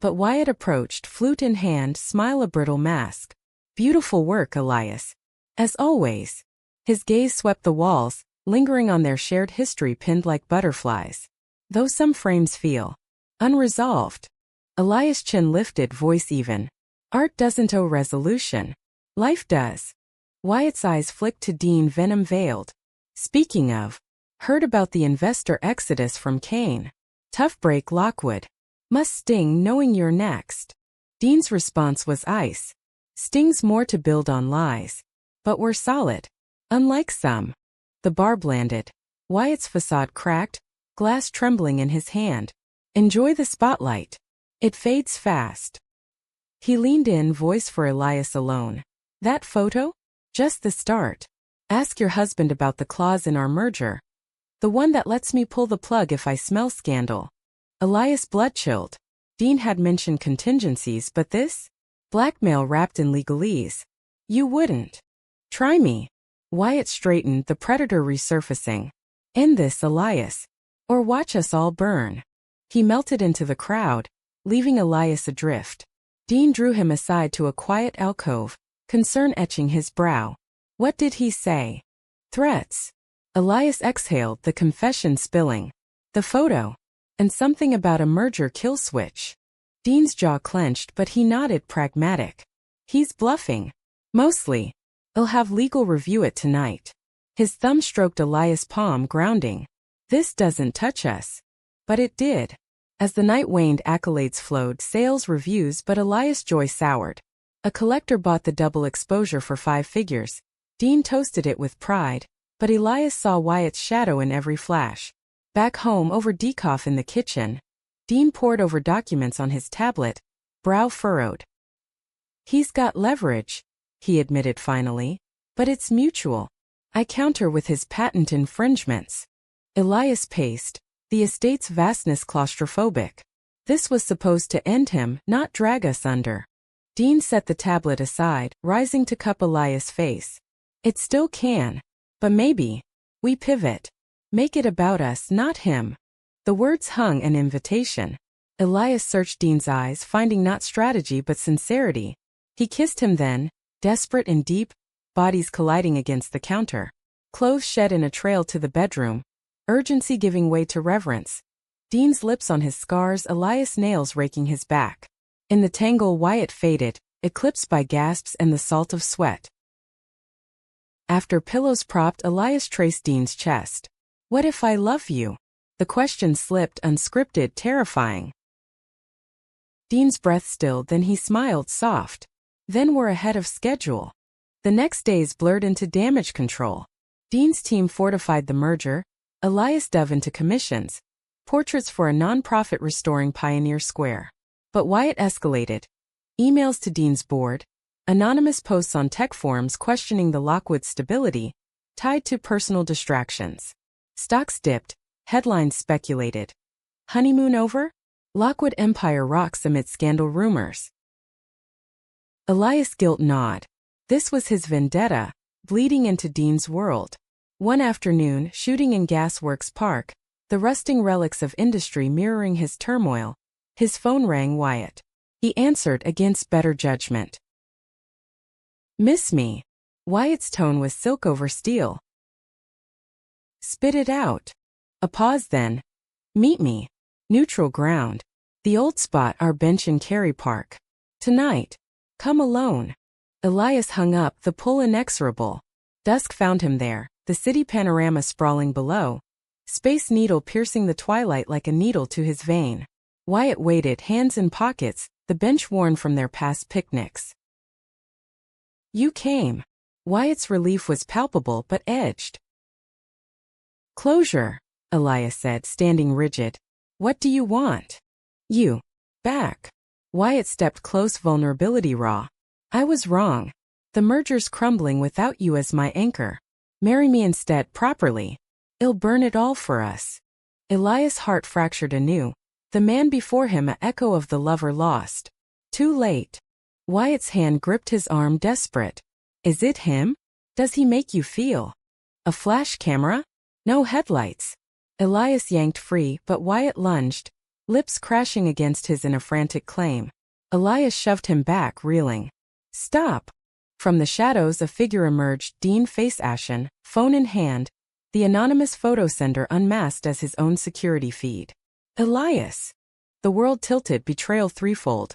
But Wyatt approached, flute in hand, smile a brittle mask. Beautiful work, Elias. As always. His gaze swept the walls, lingering on their shared history pinned like butterflies. Though some frames feel unresolved. Elias' chin lifted, voice even. Art doesn't owe resolution. Life does. Wyatt's eyes flicked to Dean, venom veiled. Speaking of, heard about the investor exodus from Kane. Tough break, Lockwood. Must sting knowing you're next. Dean's response was ice. Stings more to build on lies. But we're solid. Unlike some. The barb landed. Wyatt's facade cracked, glass trembling in his hand. Enjoy the spotlight. It fades fast. He leaned in, voice for Elias alone. That photo? Just the start. Ask your husband about the clause in our merger. The one that lets me pull the plug if I smell scandal. Elias blood-chilled. Dean had mentioned contingencies, but this? Blackmail wrapped in legalese. You wouldn't. Try me. Wyatt straightened, the predator resurfacing. End this, Elias. Or watch us all burn. He melted into the crowd, leaving Elias adrift. Dean drew him aside to a quiet alcove, concern etching his brow. What did he say? Threats. Elias exhaled, the confession spilling. The photo. And something about a merger kill switch. Dean's jaw clenched, but he nodded, pragmatic. He's bluffing. Mostly. I'll have legal review it tonight. His thumb stroked Elias' palm, grounding. This doesn't touch us. But it did. As the night waned, accolades flowed, sales, reviews, but Elias' joy soured. A collector bought the double exposure for 5 figures. Dean toasted it with pride, but Elias saw Wyatt's shadow in every flash. Back home, over decaf in the kitchen, Dean pored over documents on his tablet, brow furrowed. He's got leverage, he admitted finally, but it's mutual. I counter with his patent infringements. Elias paced, the estate's vastness claustrophobic. This was supposed to end him, not drag us under. Dean set the tablet aside, rising to cup Elias' face. It still can. But maybe. We pivot. Make it about us, not him. The words hung an invitation. Elias searched Dean's eyes, finding not strategy but sincerity. He kissed him then, desperate and deep, bodies colliding against the counter. Clothes shed in a trail to the bedroom. Urgency giving way to reverence. Dean's lips on his scars, Elias' nails raking his back. In the tangle, Wyatt faded, eclipsed by gasps and the salt of sweat. After pillows propped, Elias traced Dean's chest. What if I love you? The question slipped, unscripted, terrifying. Dean's breath stilled, then he smiled, soft. Then we're ahead of schedule. The next days blurred into damage control. Dean's team fortified the merger. Elias dove into commissions. Portraits for a non-profit restoring Pioneer Square. But Wyatt escalated. Emails to Dean's board. Anonymous posts on tech forums questioning the Lockwood stability, tied to personal distractions. Stocks dipped, headlines speculated. Honeymoon over? Lockwood empire rocks amid scandal rumors. Elias' guilt gnawed. This was his vendetta, bleeding into Dean's world. One afternoon, shooting in Gasworks Park, the rusting relics of industry mirroring his turmoil, his phone rang. Wyatt. He answered against better judgment. Miss me. Wyatt's tone was silk over steel. Spit it out. A pause then. Meet me. Neutral ground. The old spot, our bench in Cary Park. Tonight. Come alone. Elias hung up, the pull inexorable. Dusk found him there, the city panorama sprawling below. Space Needle piercing the twilight like a needle to his vein. Wyatt waited, hands in pockets, the bench worn from their past picnics. You came. Wyatt's relief was palpable but edged. Closure, Elias said, standing rigid. What do you want? You. Back. Wyatt stepped close, vulnerability raw. I was wrong. The merger's crumbling without you as my anchor. Marry me instead, properly. I'll burn it all for us. Elias' heart fractured anew. The man before him, an echo of the lover lost. Too late. Wyatt's hand gripped his arm, desperate. Is it him? Does he make you feel? A flash camera? No headlights. Elias yanked free, but Wyatt lunged, lips crashing against his in a frantic claim. Elias shoved him back, reeling. Stop. From the shadows a figure emerged, Dean, face ashen, phone in hand, the anonymous photo sender unmasked as his own security feed. Elias. The world tilted, betrayal threefold.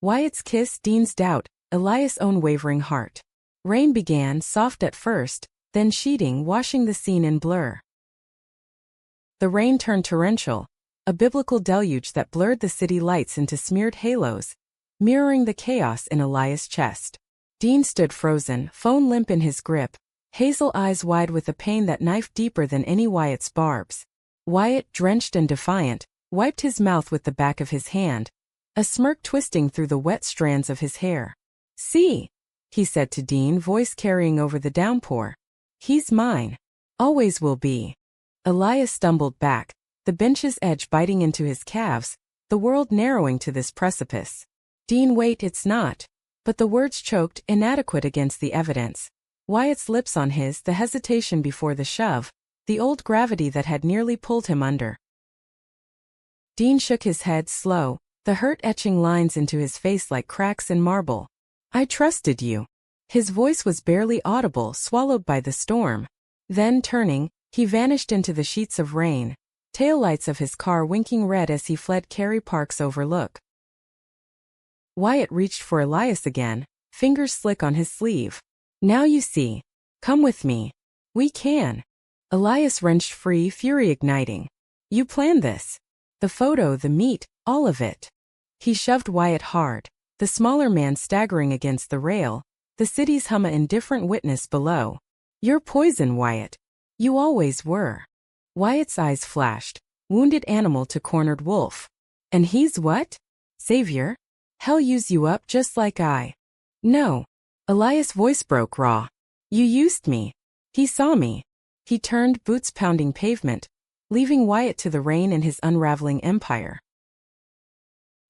Wyatt's kiss, Dean's doubt, Elias' own wavering heart. Rain began, soft at first, then sheeting, washing the scene in blur. The rain turned torrential, a biblical deluge that blurred the city lights into smeared halos, mirroring the chaos in Elias' chest. Dean stood frozen, phone limp in his grip, hazel eyes wide with a pain that knifed deeper than any Wyatt's barbs. Wyatt, drenched and defiant, wiped his mouth with the back of his hand, a smirk twisting through the wet strands of his hair. See, he said to Dean, voice carrying over the downpour. He's mine. Always will be. Elias stumbled back, the bench's edge biting into his calves, the world narrowing to this precipice. Dean, wait, it's not. But the words choked, inadequate against the evidence. Wyatt's lips on his, the hesitation before the shove, the old gravity that had nearly pulled him under. Dean shook his head, slow, the hurt etching lines into his face like cracks in marble. I trusted you. His voice was barely audible, swallowed by the storm. Then, turning, he vanished into the sheets of rain, taillights of his car winking red as he fled Kerry Park's overlook. Wyatt reached for Elias again, fingers slick on his sleeve. Now you see. Come with me. We can. Elias wrenched free, fury igniting. You planned this. The photo, the meet, all of it. He shoved Wyatt hard, the smaller man staggering against the rail, the city's hum, an indifferent witness below. You're poison, Wyatt. You always were. Wyatt's eyes flashed, wounded animal to cornered wolf. And he's what? Savior? Hell, use you up just like I. No. Elias' voice broke raw. You used me. He saw me. He turned, boots pounding pavement, leaving Wyatt to the rain in his unraveling empire.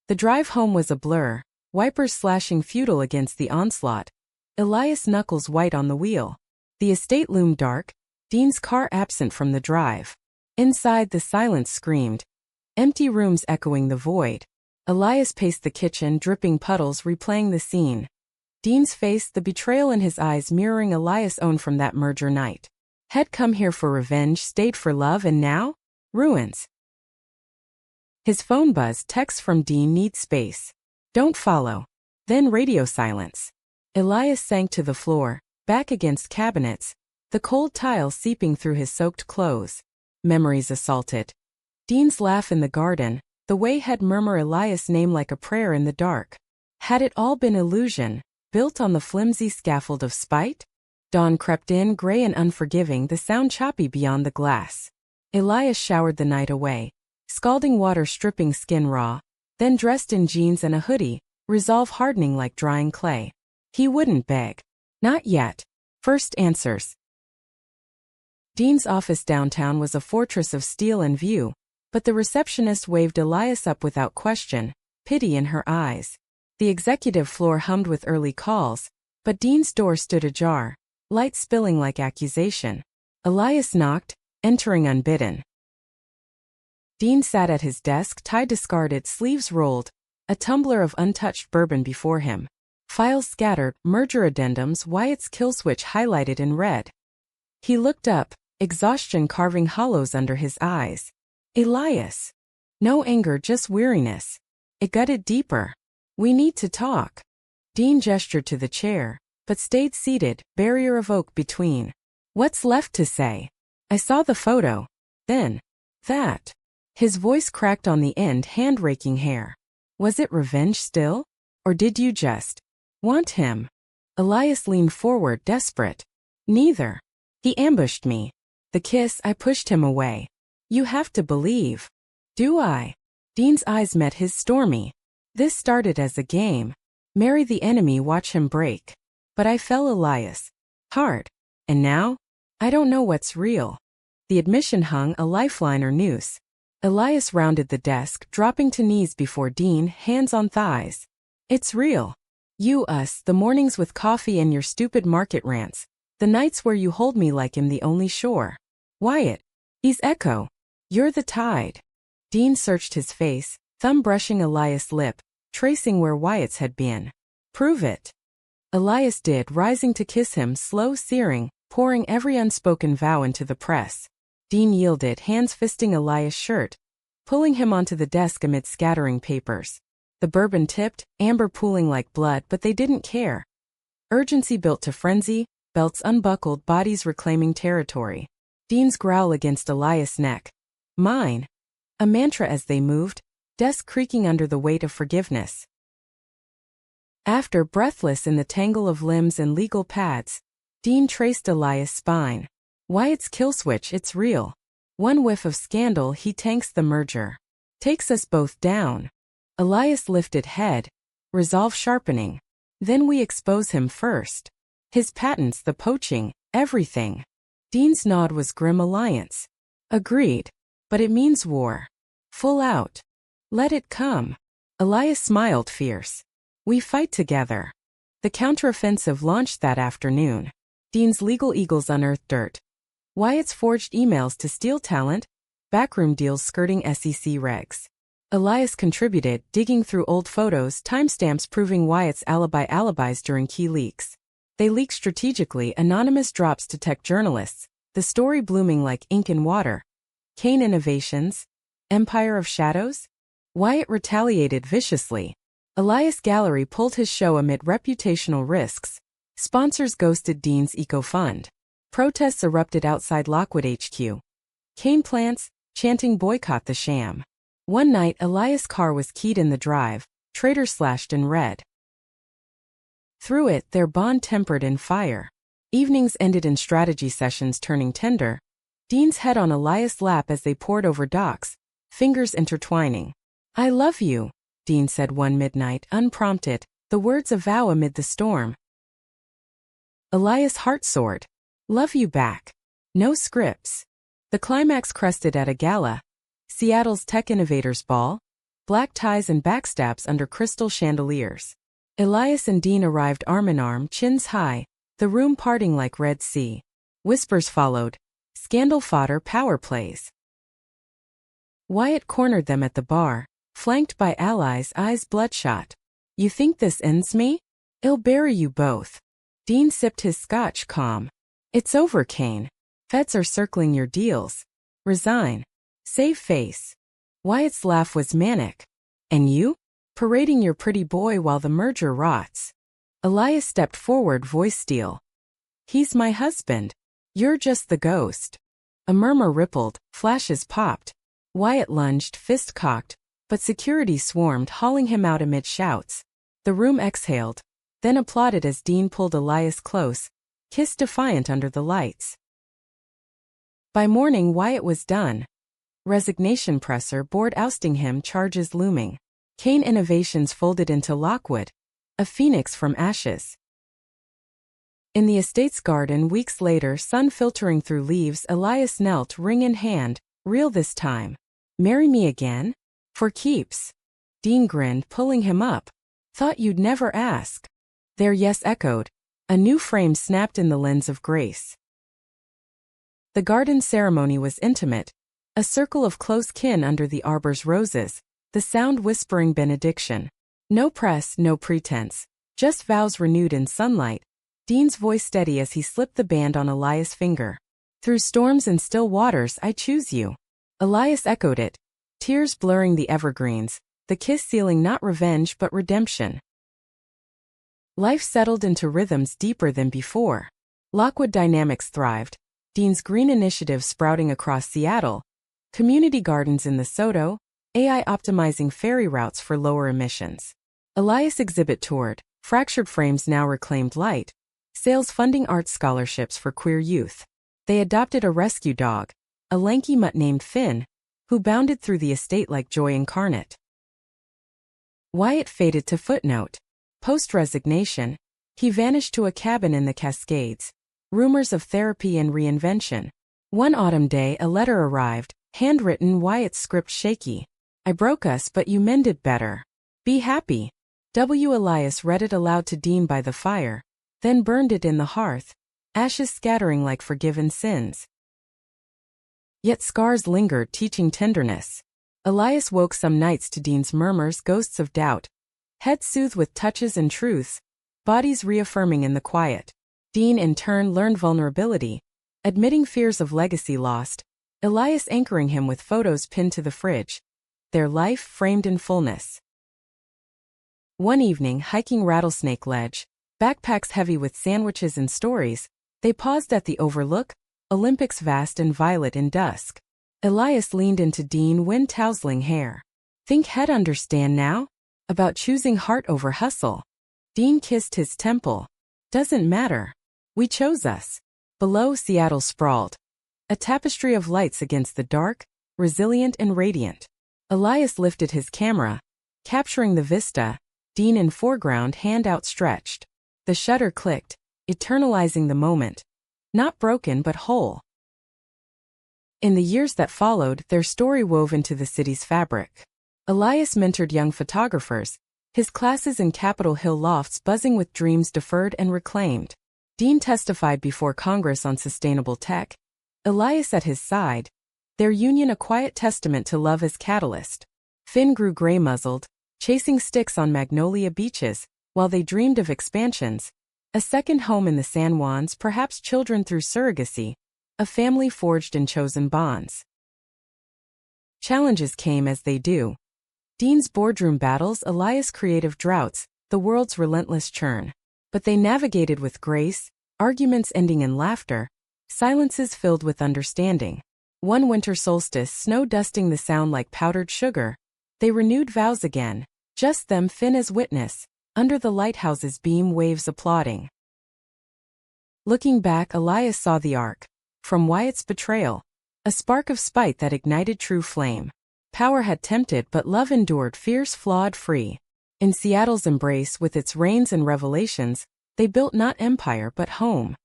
The drive home was a blur, wipers slashing futile against the onslaught, Elias' knuckles white on the wheel. The estate loomed dark, Dean's car absent from the drive. Inside, the silence screamed. Empty rooms echoing the void. Elias paced the kitchen, dripping puddles replaying the scene. Dean's face, the betrayal in his eyes mirroring Elias' own from that merger night. Had come here for revenge, stayed for love, and now? Ruins. His phone buzzed, text from Dean, need space. Don't follow. Then radio silence. Elias sank to the floor, back against cabinets, the cold tile seeping through his soaked clothes. Memories assaulted. Dean's laugh in the garden, the way he'd murmur Elias' name like a prayer in the dark. Had it all been illusion, built on the flimsy scaffold of spite? Dawn crept in, gray and unforgiving, the sound choppy beyond the glass. Elias showered the night away, scalding water stripping skin raw, then dressed in jeans and a hoodie, resolve hardening like drying clay. He wouldn't beg. Not yet. First answers. Dean's office downtown was a fortress of steel and view, but the receptionist waved Elias up without question, pity in her eyes. The executive floor hummed with early calls, but Dean's door stood ajar, light spilling like accusation. Elias knocked, entering unbidden. Dean sat at his desk, tie discarded, sleeves rolled, a tumbler of untouched bourbon before him. Files scattered, merger addendums, Wyatt's kill switch highlighted in red. He looked up, exhaustion carving hollows under his eyes. Elias. No anger, just weariness. It gutted deeper. We need to talk. Dean gestured to the chair, but stayed seated, barrier of oak between. What's left to say? I saw the photo. Then, that. His voice cracked on the end, hand-raking hair. Was it revenge still? Or did you just want him? Elias leaned forward, desperate. Neither. He ambushed me. The kiss, I pushed him away. You have to believe. Do I? Dean's eyes met his, stormy. This started as a game. Marry the enemy, watch him break. But I fell, Elias. Hard. And now? I don't know what's real. The admission hung, a lifeline or noose. Elias rounded the desk, dropping to knees before Dean, hands on thighs. It's real. You, us, the mornings with coffee and your stupid market rants. The nights where you hold me like I'm the only shore. Wyatt. He's echo. You're the tide. Dean searched his face, thumb brushing Elias' lip, tracing where Wyatt's had been. Prove it. Elias did, rising to kiss him, slow, searing, pouring every unspoken vow into the press. Dean yielded, hands fisting Elias' shirt, pulling him onto the desk amid scattering papers. The bourbon tipped, amber pooling like blood, but they didn't care. Urgency built to frenzy, belts unbuckled, bodies reclaiming territory. Dean's growl against Elias' neck. Mine. A mantra as they moved, desk creaking under the weight of forgiveness. After, breathless in the tangle of limbs and legal pads, Dean traced Elias' spine. Wyatt's kill switch, it's real. One whiff of scandal, he tanks the merger. Takes us both down. Elias lifted head, resolve sharpening. Then we expose him first. His patents, the poaching, everything. Dean's nod was grim. Alliance. Agreed. But it means war. Full out. Let it come. Elias smiled fierce. We fight together. The counteroffensive launched that afternoon. Dean's legal eagles unearthed dirt. Wyatt's forged emails to steal talent, backroom deals skirting SEC regs. Elias contributed, digging through old photos, timestamps proving Wyatt's alibis during key leaks. They leaked strategically, anonymous drops to tech journalists, the story blooming like ink in water. Kane Innovations, Empire of Shadows? Wyatt retaliated viciously. Elias Gallery pulled his show amid reputational risks. Sponsors ghosted Dean's eco-fund. Protests erupted outside Lockwood HQ. Kane plants, chanting boycott the sham. One night, Elias' car was keyed in the drive, traitor slashed in red. Through it, their bond tempered in fire. Evenings ended in strategy sessions turning tender. Dean's head on Elias' lap as they pored over docs, fingers intertwining. I love you, Dean said one midnight, unprompted, the words a vow amid the storm. Elias' heart soared. Love you back. No scripts. The climax crested at a gala. Seattle's Tech Innovators Ball. Black ties and backstabs under crystal chandeliers. Elias and Dean arrived arm in arm, chins high, the room parting like Red Sea. Whispers followed. Scandal fodder, power plays. Wyatt cornered them at the bar, flanked by allies, eyes bloodshot. You think this ends me? I'll bury you both. Dean sipped his scotch, calm. It's over, Kane. Feds are circling your deals. Resign. Save face. Wyatt's laugh was manic. And you? Parading your pretty boy while the merger rots. Elias stepped forward, voice steel. He's my husband. You're just the ghost. A murmur rippled, flashes popped. Wyatt lunged, fist cocked, but security swarmed, hauling him out amid shouts. The room exhaled, then applauded as Dean pulled Elias close, kissed defiant under the lights. By morning, Wyatt was done. Resignation presser board ousting him, charges looming. Kane Innovations folded into Lockwood, a phoenix from ashes. In the estate's garden weeks later, sun filtering through leaves, Elias knelt, ring in hand, real this time. Marry me again? For keeps. Dean grinned, pulling him up. Thought you'd never ask. Their yes echoed. A new frame snapped in the lens of grace. The garden ceremony was intimate. A circle of close kin under the arbor's roses, the sound whispering benediction. No press, no pretense. Just vows renewed in sunlight. Dean's voice steady as he slipped the band on Elias' finger. Through storms and still waters, I choose you. Elias echoed it, tears blurring the evergreens, the kiss sealing not revenge but redemption. Life settled into rhythms deeper than before. Lockwood dynamics thrived. Dean's green initiative sprouting across Seattle, Community gardens in the Soto, AI optimizing ferry routes for lower emissions. Elias exhibit toured, fractured frames now reclaimed light. Sales funding arts scholarships for queer youth. They adopted a rescue dog, a lanky mutt named Finn, who bounded through the estate like joy incarnate. Wyatt faded to footnote. Post-resignation, he vanished to a cabin in the Cascades. Rumors of therapy and reinvention. One autumn day a letter arrived, handwritten, Wyatt's script shaky. I broke us but you mended better. Be happy. Elias read it aloud to Dean by the fire, then burned it in the hearth, ashes scattering like forgiven sins. Yet scars lingered, teaching tenderness. Elias woke some nights to Dean's murmurs, ghosts of doubt. Heads soothed with touches and truths, bodies reaffirming in the quiet. Dean in turn learned vulnerability, admitting fears of legacy lost. Elias anchoring him with photos pinned to the fridge. Their life framed in fullness. One evening, hiking Rattlesnake Ledge, backpacks heavy with sandwiches and stories, they paused at the overlook, Olympics vast and violet in dusk. Elias leaned into Dean, wind tousling hair. Think he'd understand now? About choosing heart over hustle. Dean kissed his temple. Doesn't matter. We chose us. Below, Seattle sprawled. A tapestry of lights against the dark, resilient and radiant. Elias lifted his camera, capturing the vista, Dean in foreground, hand outstretched. The shutter clicked, eternalizing the moment. Not broken but whole. In the years that followed, their story wove into the city's fabric. Elias mentored young photographers, his classes in Capitol Hill lofts buzzing with dreams deferred and reclaimed. Dean testified before Congress on sustainable tech. Elias at his side, their union a quiet testament to love as catalyst. Finn grew gray-muzzled, chasing sticks on Magnolia beaches, while they dreamed of expansions. A second home in the San Juans, perhaps children through surrogacy. A family forged in chosen bonds. Challenges came as they do. Dean's boardroom battles, Elias' creative droughts, the world's relentless churn. But they navigated with grace, arguments ending in laughter, silences filled with understanding. One winter solstice, snow dusting the sound like powdered sugar. They renewed vows again, just them, Finn as witness, under the lighthouse's beam, waves applauding. Looking back, Elias saw the arc. From Wyatt's betrayal, a spark of spite that ignited true flame. Power had tempted but love endured, fierce, flawed, free. In Seattle's embrace with its rains and revelations, they built not empire but home.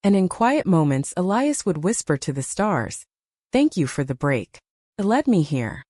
And in quiet moments Elias would whisper to the stars, "Thank you for the break. It led me here."